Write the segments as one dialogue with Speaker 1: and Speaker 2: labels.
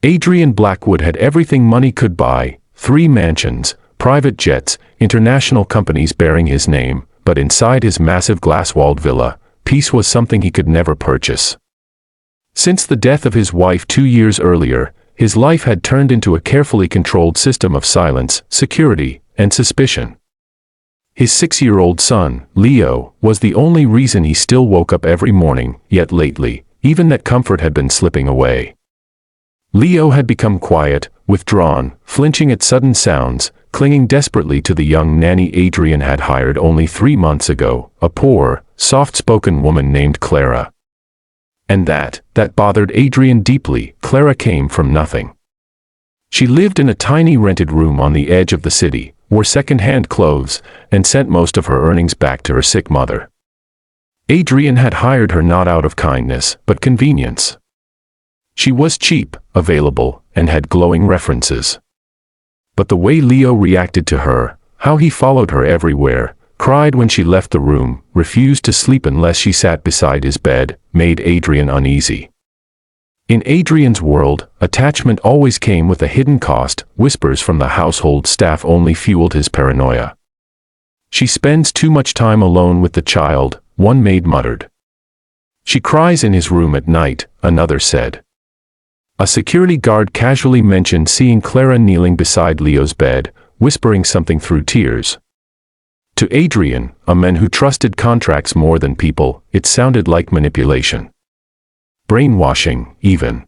Speaker 1: Adrian Blackwood had everything money could buy: 3 mansions, private jets, international companies bearing his name, but inside his massive glass-walled villa, peace was something he could never purchase. Since the death of his wife 2 years earlier, his life had turned into a carefully controlled system of silence, security, and suspicion. His 6-year-old son, Leo, was the only reason he still woke up every morning, yet lately, even that comfort had been slipping away. Leo had become quiet, withdrawn, flinching at sudden sounds, clinging desperately to the young nanny Adrian had hired only 3 months ago, a poor, soft-spoken woman named Clara. And that bothered Adrian deeply. Clara came from nothing. She lived in a tiny rented room on the edge of the city, wore second-hand clothes, and sent most of her earnings back to her sick mother. Adrian had hired her not out of kindness, but convenience. She was cheap, available, and had glowing references. But the way Leo reacted to her, how he followed her everywhere, cried when she left the room, refused to sleep unless she sat beside his bed, made Adrian uneasy. In Adrian's world, attachment always came with a hidden cost. Whispers from the household staff only fueled his paranoia. "She spends too much time alone with the child," one maid muttered. "She cries in his room at night," another said. A security guard casually mentioned seeing Clara kneeling beside Leo's bed, whispering something through tears. To Adrian, a man who trusted contracts more than people, it sounded like manipulation. Brainwashing, even.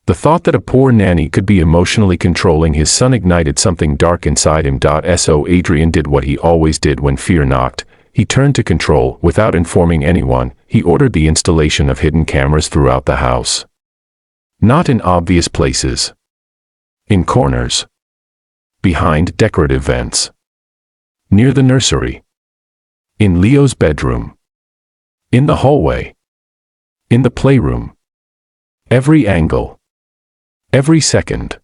Speaker 1: The thought that a poor nanny could be emotionally controlling his son ignited something dark inside him. So Adrian did what he always did when fear knocked. He turned to control. Without informing anyone, he ordered the installation of hidden cameras throughout the house. Not in obvious places. In corners. Behind decorative vents. Near the nursery. In Leo's bedroom. In the hallway. In the playroom. Every angle. Every second.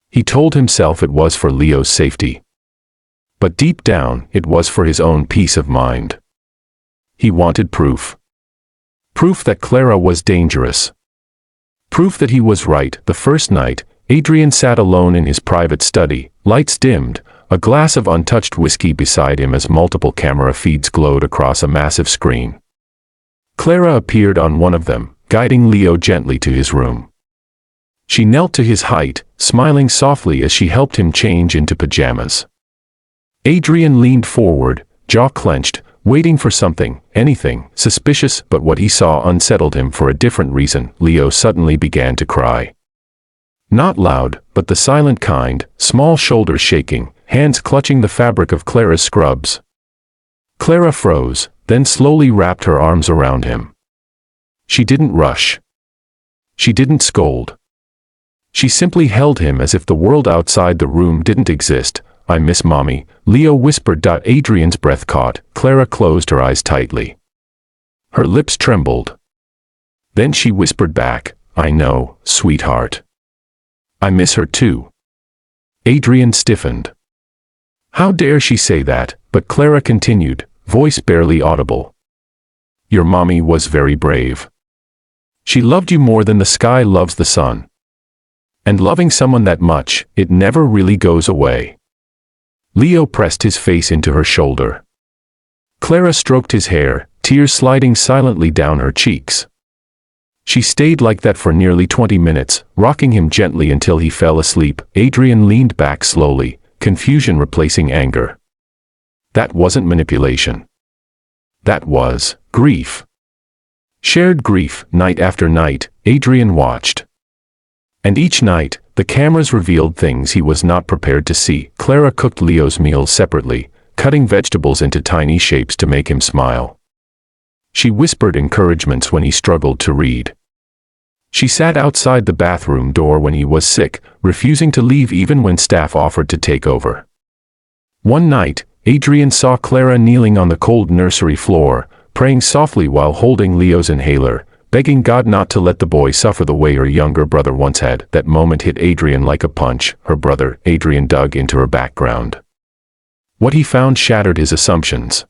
Speaker 1: He told himself it was for Leo's safety. But deep down, it was for his own peace of mind. He wanted proof. Proof that Clara was dangerous. Proof that he was right. The first night, Adrian sat alone in his private study, lights dimmed, a glass of untouched whiskey beside him as multiple camera feeds glowed across a massive screen. Clara appeared on one of them, guiding Leo gently to his room. She knelt to his height, smiling softly as she helped him change into pajamas. Adrian leaned forward, jaw clenched, waiting for something, anything, suspicious, but what he saw unsettled him for a different reason. Leo suddenly began to cry. Not loud, but the silent kind, small shoulders shaking, hands clutching the fabric of Clara's scrubs. Clara froze, then slowly wrapped her arms around him. She didn't rush. She didn't scold. She simply held him as if the world outside the room didn't exist. "I miss Mommy," Leo whispered. Adrian's breath caught. Clara closed her eyes tightly. Her lips trembled. Then she whispered back, "I know, sweetheart. I miss her too." Adrian stiffened. How dare she say that? But Clara continued, voice barely audible. "Your mommy was very brave. She loved you more than the sky loves the sun. And loving someone that much, it never really goes away." Leo pressed his face into her shoulder. Clara stroked his hair, tears sliding silently down her cheeks. She stayed like that for nearly 20 minutes, rocking him gently until he fell asleep. Adrian leaned back slowly, confusion replacing anger. That wasn't manipulation. That was grief. Shared grief. Night after night, Adrian watched. And each night, the cameras revealed things he was not prepared to see. Clara cooked Leo's meals separately, cutting vegetables into tiny shapes to make him smile. She whispered encouragements when he struggled to read. She sat outside the bathroom door when he was sick, refusing to leave even when staff offered to take over. One night, Adrian saw Clara kneeling on the cold nursery floor, praying softly while holding Leo's inhaler, begging God not to let the boy suffer the way her younger brother once had. That moment hit Adrian like a punch. Her brother, Adrian dug into her background. What he found shattered his assumptions.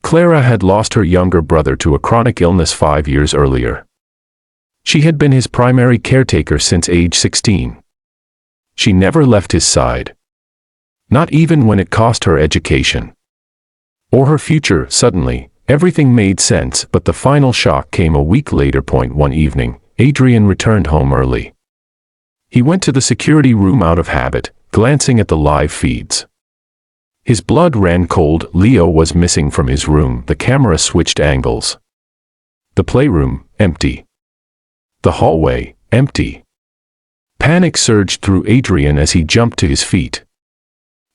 Speaker 1: Clara had lost her younger brother to a chronic illness 5 years earlier. She had been his primary caretaker since age 16. She never left his side. Not even when it cost her education or her future. Suddenly, everything made sense, but the final shock came a week later. One evening, Adrian returned home early. He went to the security room out of habit, glancing at the live feeds. His blood ran cold. Leo was missing from his room. The camera switched angles. The playroom, empty. The hallway, empty. Panic surged through Adrian as he jumped to his feet.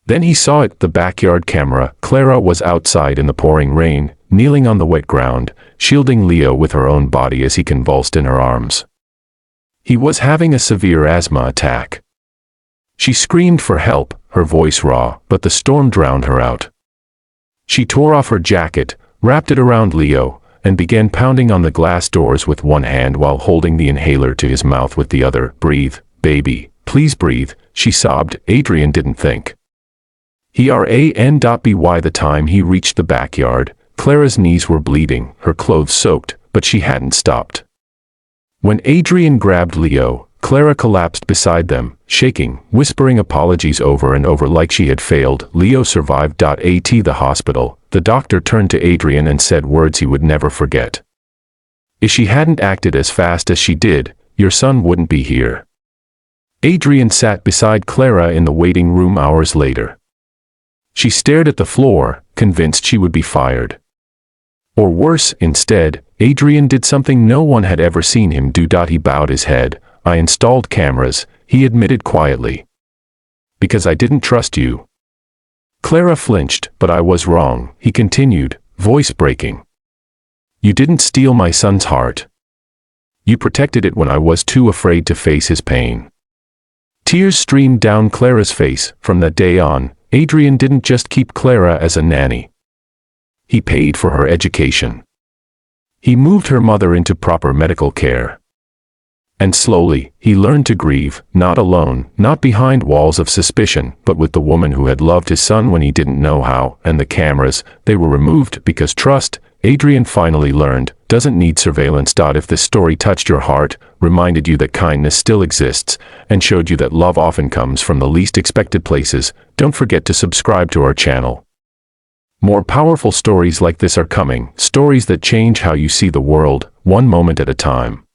Speaker 1: Then he saw it, the backyard camera. Clara was outside in the pouring rain, kneeling on the wet ground, shielding Leo with her own body as he convulsed in her arms. He was having a severe asthma attack. She screamed for help, her voice raw, but the storm drowned her out. She tore off her jacket, wrapped it around Leo, and began pounding on the glass doors with one hand while holding the inhaler to his mouth with the other. "Breathe, baby, please breathe," she sobbed. Adrian didn't think. By the time he reached the backyard, Clara's knees were bleeding, her clothes soaked, but she hadn't stopped. When Adrian grabbed Leo, Clara collapsed beside them, shaking, whispering apologies over and over like she had failed. Leo survived. At the hospital, the doctor turned to Adrian and said words he would never forget. "If she hadn't acted as fast as she did, your son wouldn't be here." Adrian sat beside Clara in the waiting room hours later. She stared at the floor, convinced she would be fired. Or worse, instead, Adrian did something no one had ever seen him do. He bowed his head. "I installed cameras," he admitted quietly. "Because I didn't trust you." Clara flinched. "But I was wrong," he continued, voice breaking. "You didn't steal my son's heart. You protected it when I was too afraid to face his pain." Tears streamed down Clara's face. From that day on, Adrian didn't just keep Clara as a nanny. He paid for her education. He moved her mother into proper medical care. And slowly, he learned to grieve, not alone, not behind walls of suspicion, but with the woman who had loved his son when he didn't know how. And the cameras, they were removed because trust, Adrian finally learned, doesn't need surveillance. If this story touched your heart, reminded you that kindness still exists, and showed you that love often comes from the least expected places, don't forget to subscribe to our channel. More powerful stories like this are coming, stories that change how you see the world, one moment at a time.